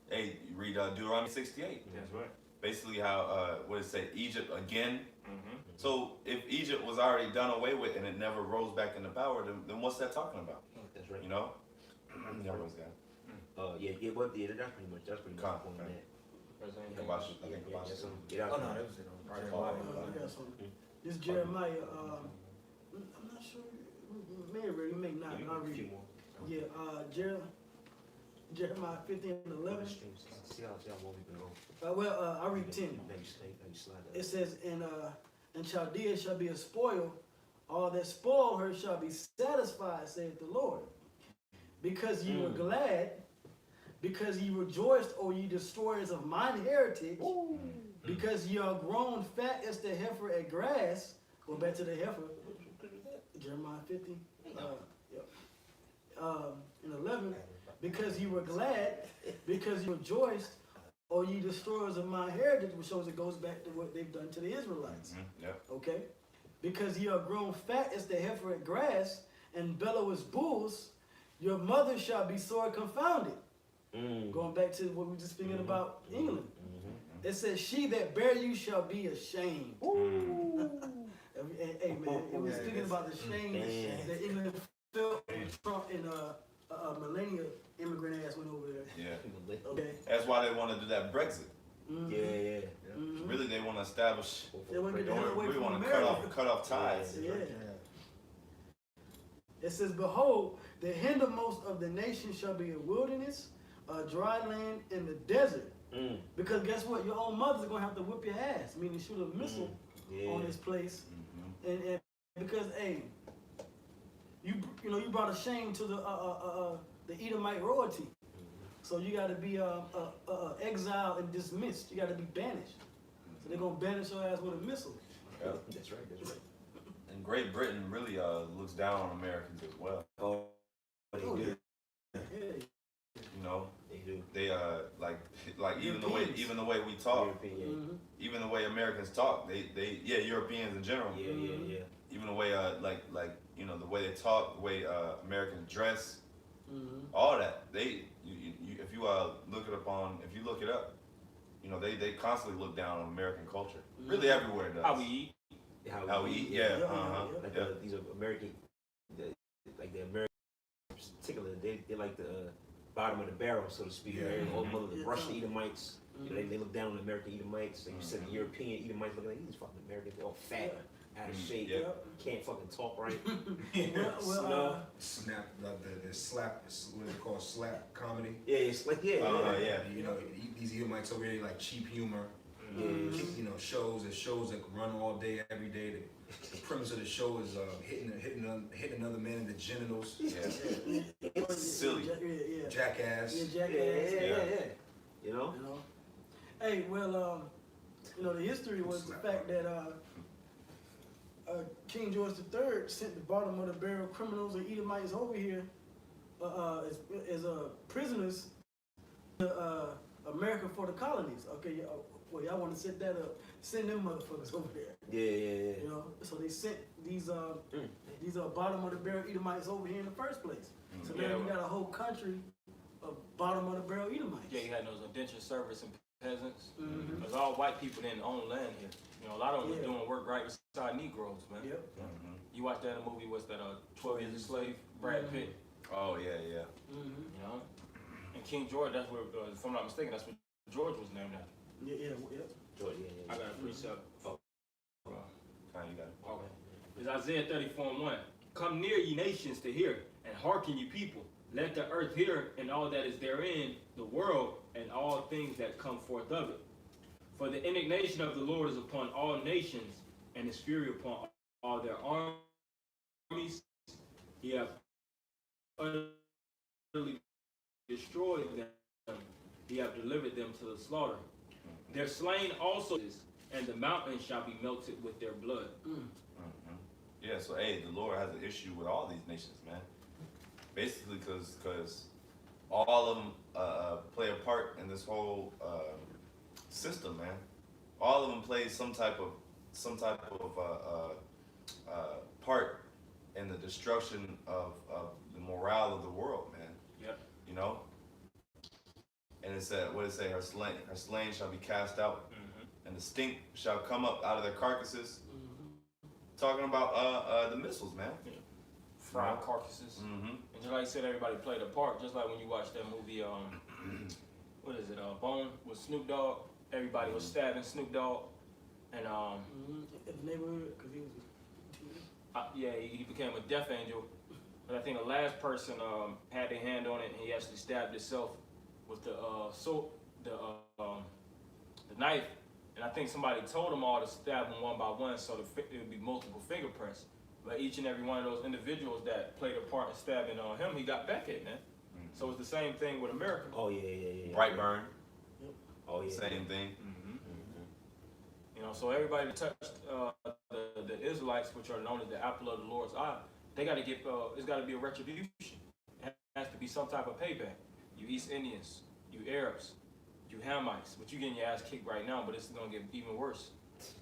Hey, you read Deuteronomy 68. That's right. Basically, how what it say, Egypt again. So if Egypt was already done away with and it never rose back into power, then what's that talking about? That's right. You know? Everyone's got it. That's pretty much the point on that. I think about it. Oh no, that was it. I got something. This Jeremiah, I'm not sure, maybe, may not, but I'll read it. Yeah, Jeremiah 15:11. See how long we've been on. I'll read 10. It says, and Chaldea shall be a spoil, all that spoil her shall be satisfied, saith the Lord. Because ye were glad, because ye rejoiced, O ye destroyers of mine heritage, because ye are grown fat as the heifer at grass. Go back to the heifer. Jeremiah 15. And 11. Because ye were glad, because you rejoiced, O ye destroyers of my heritage, which shows it goes back to what they've done to the Israelites. Okay? Because ye are grown fat as the heifer at grass, and bellow as bulls, your mother shall be sore confounded. Going back to what we were just speaking about England. It says, she that bear you shall be ashamed. Hey man, it was speaking about the shame that England felt Trump and Melania immigrant ass went over there. Yeah. Okay. That's why they want to do that Brexit. Yeah. Really, they want to establish. They want to get the hell away We from want to America. cut off ties. Yeah. It says, behold, the hindermost of the nation shall be a wilderness, a dry land in the desert. Because guess what? Your own mother's going to have to whip your ass, meaning shoot a missile on this place. And because, hey, you brought a shame to the Edomite royalty. So you got to be exiled and dismissed. You got to be banished. So they're going to banish your ass with a missile. Yeah. That's right. And Great Britain really looks down on Americans as well. Oh, they do. Yeah. You know, They do. they like even the way we talk, European, even the way Americans talk, they Europeans in general. Yeah. Even the way like the way they talk, the way Americans dress, all that. If you look it up, they constantly look down on American culture. Really everywhere does. How we eat. How we eat, yeah. Like these are American, the Americans in particular, they like the bottom of the barrel, so to speak. Right? All the Russian Edomites, they look down on the American Edomites. Like you said, the European Edomites looking like these fucking Americans, they're all fat, out of shape, can't fucking talk right. Snap, the slap, what they call slap comedy. Yeah, it's like These Edomites over here like cheap humor. Shows that run all day, every day. The premise of the show is hitting another man in the genitals. It's silly. Jackass. Jackass. You know? Hey, well, the history was the fact that King George III sent the bottom of the barrel criminals and Edomites over here as prisoners to America for the colonies. Okay, Well, y'all want to set that up. Send them motherfuckers over there. Yeah. You know, so they sent these bottom of the barrel Edomites over here in the first place. So now you got a whole country of bottom of the barrel Edomites. Yeah, you had those indentured servants and peasants. Mm-hmm. Because all white people didn't own land here. You know, a lot of them were doing work right beside Negroes, man. Yep. You watched that movie, what's that, 12 Years a Slave, Brad Pitt, Oh yeah. Mm-hmm. you know? And King George, that's where, if I'm not mistaken, that's what George was named after. Yeah. George, I got a precept. You got it. Okay. It's Isaiah 34:1. Come near, ye nations, to hear, and hearken, ye people. Let the earth hear, and all that is therein, the world, and all things that come forth of it. For the indignation of the Lord is upon all nations, and his fury upon all their armies. He hath utterly destroyed them. He hath delivered them to the slaughter. Their slain also is, and the mountains shall be melted with their blood. Yeah, so hey, the Lord has an issue with all these nations, man. Basically, because all of them play a part in this whole system, man. All of them play some type of part in the destruction of the morale of the world, man. Yep. You know. And it said, what did it say? Her slain shall be cast out, and the stink shall come up out of their carcasses. Talking about the missiles, man. Fried carcasses. And just like I said, everybody played a part. Just like when you watch that movie, what is it, Bone with Snoop Dogg. Everybody was stabbing Snoop Dogg. And In the neighborhood, because he was. yeah, he became a death angel. But I think the last person had their hand on it, and he actually stabbed himself with the knife. And I think somebody told them all to stab them one by one, so it would be multiple fingerprints. But each and every one of those individuals that played a part in stabbing him, he got back at, man. So it's the same thing with America. Oh yeah. Brightburn. Yep. Oh yeah. Same thing. You know, so everybody that touched the Israelites, which are known as the apple of the Lord's eye, they got to get. It's got to be a retribution. It has to be some type of payback. You East Indians, you Arabs, you Hamites, but you getting your ass kicked right now, but it's gonna get even worse.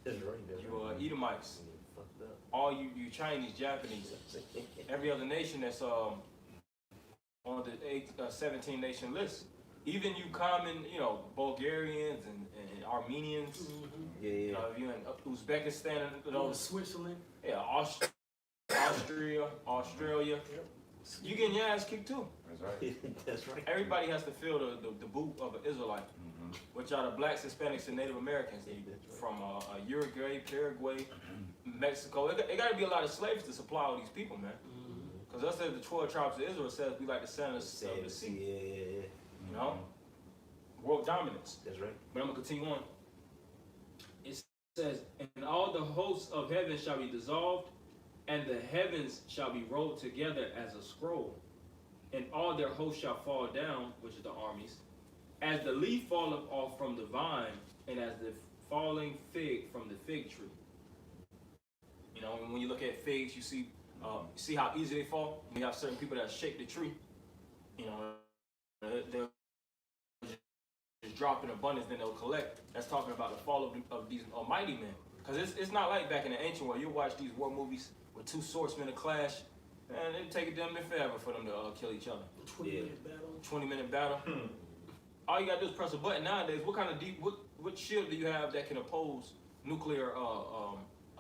That's right. You Edomites, Fucked up. all you Chinese, Japanese, every other nation that's on the 17 nation list. Even you common, Bulgarians and Armenians. Yeah. You know, if you in Uzbekistan, Switzerland. yeah, Australia, you getting your ass kicked too. That's right. That's right. Everybody has to feel the boot of an Israelite, which are the blacks, Hispanics, and Native Americans from Uruguay, Paraguay, Mexico. It got to be a lot of slaves to supply all these people, man. Because us as the 12 tribes of Israel says we like the sand of the sea. Yeah. You know, world dominance. That's right. But I'm gonna continue on. It says, "And all the hosts of heaven shall be dissolved, and the heavens shall be rolled together as a scroll, and all their hosts shall fall down," which is the armies, "as the leaf falleth off from the vine, and as the falling fig from the fig tree." You know, when you look at figs, you see how easy they fall. You have certain people that shake the tree. You know, they'll just drop in abundance, then they'll collect. That's talking about the fall of these almighty men. Because it's not like back in the ancient world. You watch these war movies with two swordsmen to clash, and it'd take them forever for them to kill each other. 20-minute battle. 20-minute battle. All you gotta do is press a button nowadays. What kind of what shield do you have that can oppose nuclear a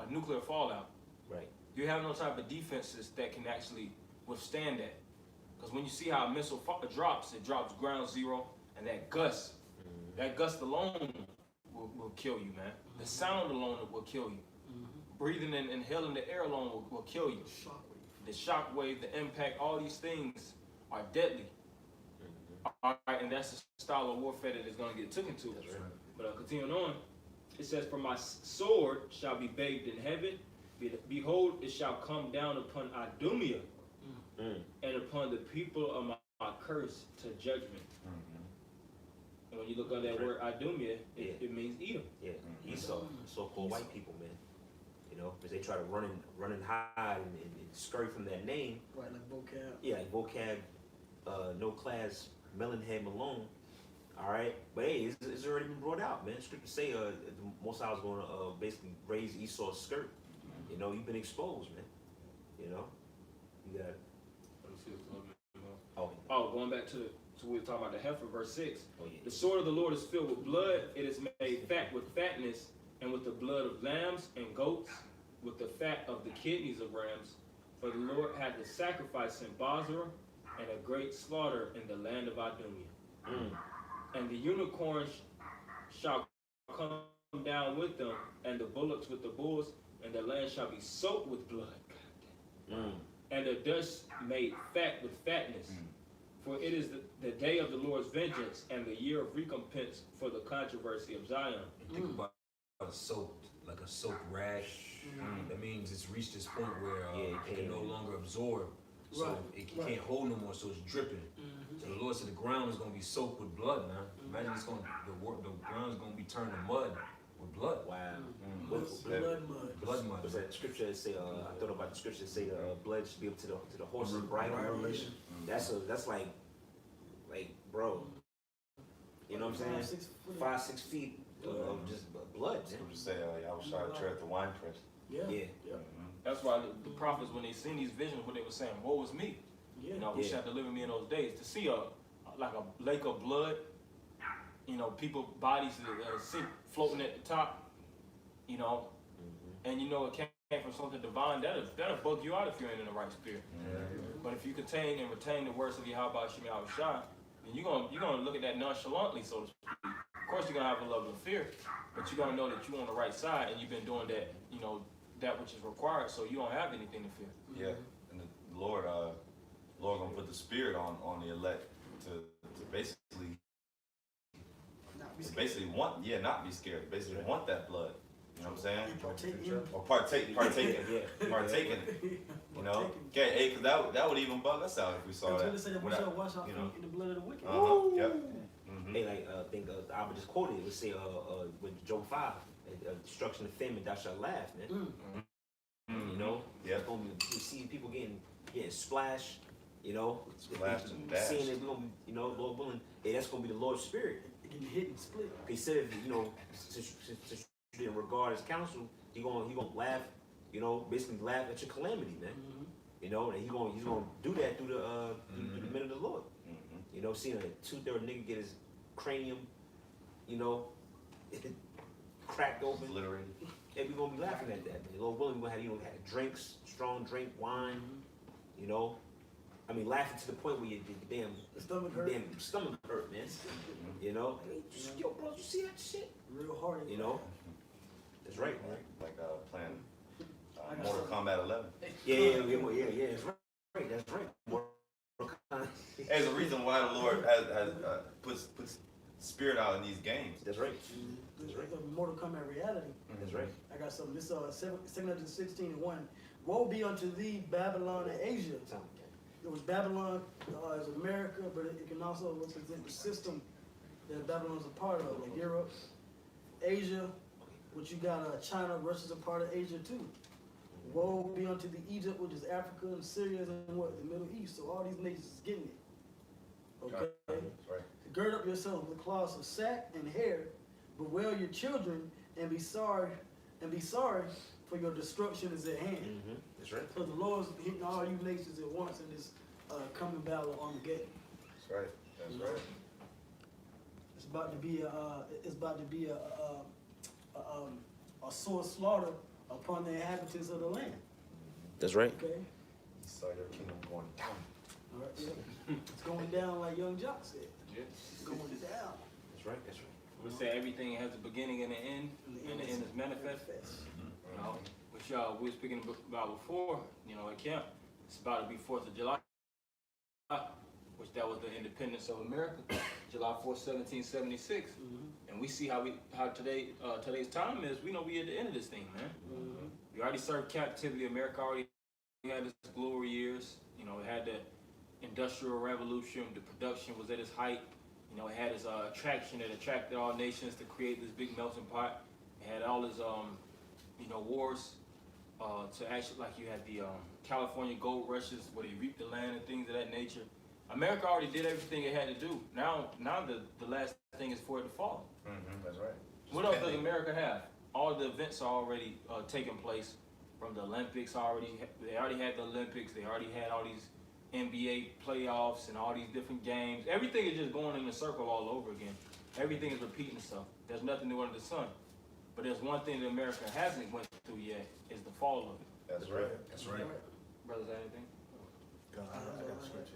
nuclear fallout? Right. You have no type of defenses that can actually withstand that. Because when you see how a missile drops, it drops ground zero, and that gust alone will kill you, man. The sound alone will kill you. Breathing and inhaling the air alone will kill you. The shock wave, the impact, all these things are deadly. All right, and that's the style of warfare that is going to get taken to. That's right. But continuing on, it says, "For my sword shall be bathed in heaven. Behold, it shall come down upon Idumea and upon the people of my curse to judgment." And when you look at that word Idumea, it means Edom. Yeah. Esau, so-called white people, man. You know, because they try to run and hide and scurry from that name. Right, like vocab. Yeah, like vocab, no class, Melonhead Malone. All right, but hey, it's already been brought out, man. Scripture say the Most High was going to basically raise Esau's skirt. You know, you've been exposed, man. You know, you got. Oh, going back to we were talking about the heifer, verse 6. Oh yeah. The sword of the Lord is filled with blood. It is made fat with fatness, and with the blood of lambs and goats, with the fat of the kidneys of rams. For the Lord had the sacrifice in Bozrah, and a great slaughter in the land of Idumea. And the unicorns shall come down with them, and the bullocks with the bulls, and the land shall be soaked with blood. And the dust made fat with fatness. For it is the day of the Lord's vengeance, and the year of recompense for the controversy of Zion. Think about a soaked, like a soaked rag. That means it's reached this point where it can no longer absorb. So Right, it right. can't hold no more, so it's dripping. So the Lord said the ground is going to be soaked with blood, man. Imagine it's going the ground is going to be turned to mud with blood. Wow. Blood mud. Blood mud. What's that scripture that say? I thought about the scripture that say the blood should be up to the horse's bridle. Revelation. That's like, bro. You know what I'm saying? 5-6 feet of just blood, man. Scripture say, I was trying to tread the wine press. Yeah. Yeah. That's why the prophets, when they seen these visions, when they were saying, woe is me. Yeah. You know, who shall deliver me in those days? To see like a lake of blood, you know, people bodies floating at the top, you know, and you know it came from something divine. That'll bug you out if you ain't in the right spirit. But if you contain and retain the words of Yahweh Shem Yahushua, then you're gonna look at that nonchalantly, so to speak. Of course, you're gonna have a level of fear, but you're gonna know that you're on the right side and you've been doing that, you know, that which is required, so you don't have anything to fear. Yeah, and the Lord gonna put the spirit on the elect to basically want, not be scared, basically want that blood. You know what I'm saying? Or partake in it. You know? Okay, hey, cause that would even bug us out if we saw that. We shall wash our feet in the blood of the wicked. Yep. Hey, like I think Abba just quoted it. It would say with Job 5, destruction of famine, thou shalt laugh, man. You know? Yeah. You see people getting splashed. You know, Splashed and dashed. seeing it, we're gonna be, you know, Lord willing, hey, that's gonna be the Lord's spirit. Getting hit and split. He said, you know, since you didn't regard his counsel, he gonna laugh, you know, basically laugh at your calamity, man. You know, and he's gonna do that through the men of the Lord. You know, seeing a 2/3 nigga get his cranium, you know, cracked open. Obliterated. Yeah, we gonna be laughing at that, man. Lord willing, we gonna have, you know, have drinks, strong drink, wine, you know. I mean, laughing to the point where your damn stomach hurt. Damn stomach hurt, man. You know, yo, bro, you see that shit? Real hard. You know, that's right, man. Like playing Mortal Kombat 11. Yeah, that's right. That's right. Mortal Kombat. There's a reason why the Lord has puts spirit out in these games. That's right. That's right. Mortal Kombat reality. That's right. I got something. This 716:1. Woe be unto thee, Babylon and Asia. It was Babylon as America, but it can also represent the system that Babylon's a part of, like Europe, Asia, which you got China, Russia's a part of Asia too. Woe be unto the Egypt, which is Africa and Syria and what? The Middle East. So all these nations is getting it. Okay? That's right. Gird up yourself with cloths of sack and hair, bewail your children, and be sorry, for your destruction is at hand. That's right. So the Lord's hitting all you nations at once in this coming battle of Armageddon. That's right. That's right. It's about to be a sore slaughter upon the inhabitants of the land. That's right. Okay, You saw your kingdom going down. all right, yeah. It's going down like Young Jock said. Yeah. It's going down. That's right. That's right. We say everything has a beginning and an end, and the end is manifest. You know, which we were speaking about before, you know, at camp. It's about to be 4th of July, which that was the independence of America, July 4th, 1776. And we see how today's time is. We know we at the end of this thing, man. We already served captivity. America already had its glory years. You know, it had the Industrial Revolution. The production was at its height. You know, it had its attraction that attracted all nations to create this big melting pot. It had all its you know, wars to actually, like you had the California gold rushes where they reaped the land and things of that nature. America already did everything it had to do. Now the last thing is for it to fall. That's right. What else does America have? All the events are already taking place. From the Olympics, they already had the Olympics. They already had all these NBA playoffs and all these different games. Everything is just going in a circle all over again. Everything is repeating itself. There's nothing new under the sun. But there's one thing that America hasn't went through yet is the fall of it. That's right. That's right. Brothers, anything? I got scripture.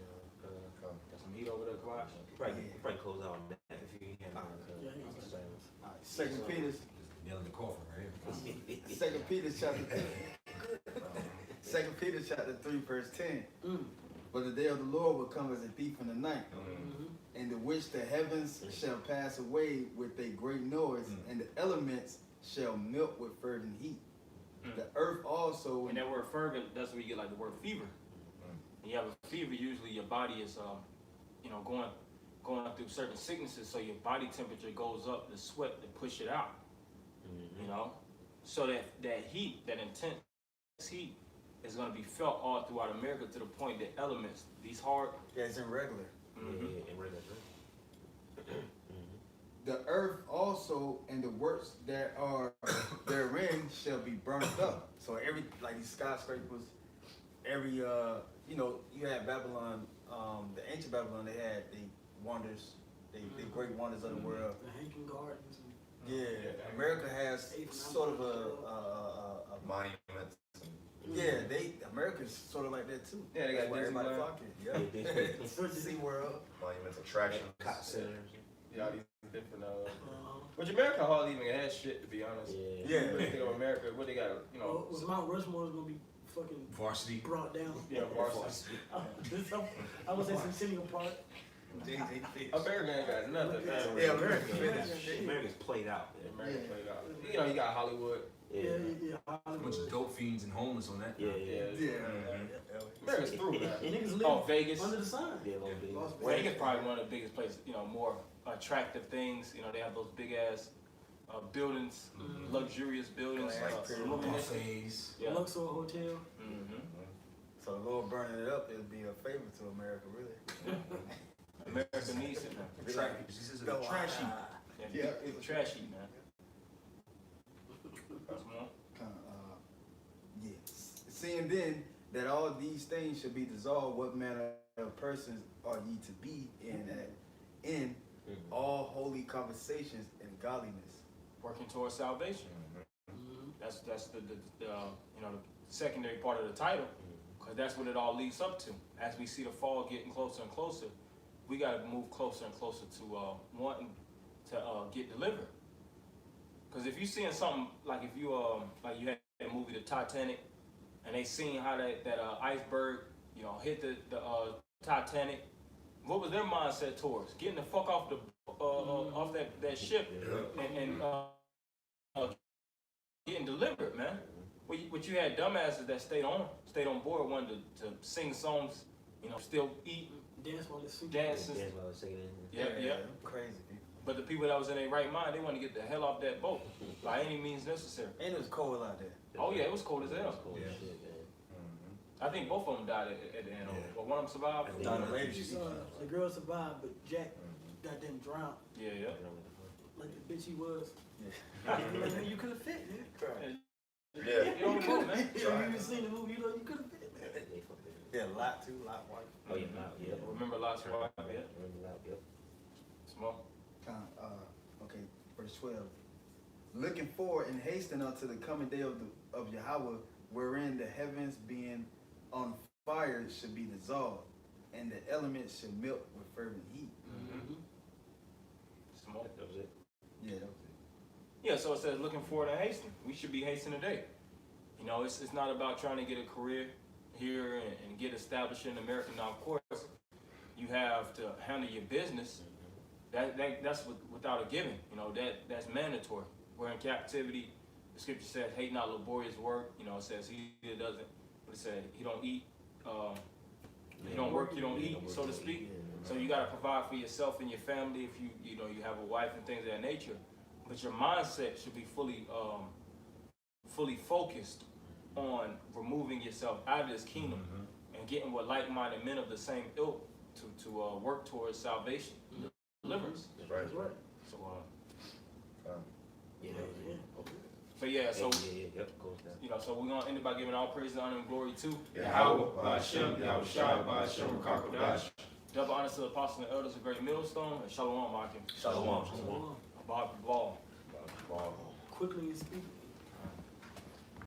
Got some heat over there, Kawhi? Probably close out on that if you ain't have Yeah, he's- All right, Second Peter, Nailing the coffin right here. Second Peter chapter 2 Peter chapter 3 verse 10. But the day of the Lord will come as a thief in the night, in the which the heavens shall pass away with a great noise, and the elements shall melt with fervent heat. The earth also, And that word fervent, that's where you get like the word fever. When you have a fever, usually your body is, going through certain sicknesses, so your body temperature goes up, the sweat to push it out. You know, so that heat, that intense heat, is going to be felt all throughout America to the point that elements, these hard, yeah, it's in regular. and regular. The earth also and the works that are therein shall be burnt up. So every, like these skyscrapers, every you had Babylon, the ancient Babylon, they had the wonders, the great wonders of the world. The Hagen Gardens. Yeah, America has sort of a Monuments. America's sort of like that too. Yeah, they got That's why everybody Disneyland. flocking. Yeah. SeaWorld. Monuments, attractions. Cop centers. yeah, all these different, which America hardly even has shit, to be honest. Yeah. When you think of America, what they got, Was Mount Rushmore is gonna be fucking Varsity. brought down? yeah, varsity. I would say Centennial Park. America ain't got nothing, man. Yeah, America. America's played out. America played out. You got Hollywood. Yeah. A bunch of dope fiends and homeless on that. Yeah. America's through, man. Niggas live Oh, Vegas. under the sun. Yeah, Las Vegas. Las Vegas. Vegas probably one of the biggest places, more attractive things. They have those big ass buildings, luxurious buildings. Buffets. Yeah. Luxor Hotel. So the Lord burning it up, it'll be a favor to America, really. America needs it, man. This is a trash heap. Yeah, it's a trash heap, man. That's more. Yes. Seeing then that all these things should be dissolved, what manner of persons are ye to be in all holy conversations and godliness? Working towards salvation. That's the secondary part of the title, because that's what it all leads up to. As we see the fall getting closer and closer, we got to move closer and closer to wanting to get delivered. Because if you seeing something like if you you had the movie The Titanic, and they seen how that iceberg hit the Titanic, what was their mindset towards getting the fuck off the off that ship and getting delivered, man. What you had dumbasses that stayed on board, wanted to sing songs, still eat, Dance while it's super. dancing. That's what I was saying. Yeah. Crazy people. But the people that was in their right mind, they wanted to get the hell off that boat by any means necessary. And it was cold out there. Oh yeah, it was cold as hell. Cool Yeah. shit, man. I think both of them died at the end. But one of them survived. I think- Down the lady, The girl survived, but Jack goddamn drowned. Yeah. Like the bitch he was. Yeah. Like, you could have fit, man. Yeah. You don't know, man. You seen the movie, you could have fit, man. Yeah, lot white. Oh yeah, now, yeah. Remember Lot's wife? Yeah. Remember that, yep. Small. Okay, verse 12. Looking forward and hastening unto the coming day of Yahweh, wherein the heavens being on fire should be dissolved, and the elements should melt with fervent heat. Small. That was it. Yeah, that was it. Yeah, so it says looking forward and hastening. We should be hastening today. It's not about trying to get a career here and get established in America. Now, of course, you have to handle your business. That's without a giving. That's mandatory. We're in captivity. The scripture says, hate not laborious work. It says he that doesn't, what it said, he don't eat, you don't work, you don't eat, so to speak. So you got to provide for yourself and your family if you have a wife and things of that nature. But your mindset should be fully focused on removing yourself out of this kingdom and getting with like-minded men of the same ilk to work towards salvation, deliverance. That's right. So, Yeah, okay. so yeah, so Yep, goes down. you know, so we're gonna end it by giving all praise, honor, and glory to Yahweh, Ba'ashem, Yahushua, Ba'ashem, Rakakodash. double honor to the apostles and elders of Great Millstone, and Shalom, Akim. Shalom. Shalom. Bob Ball. Wow. Quickly speaking.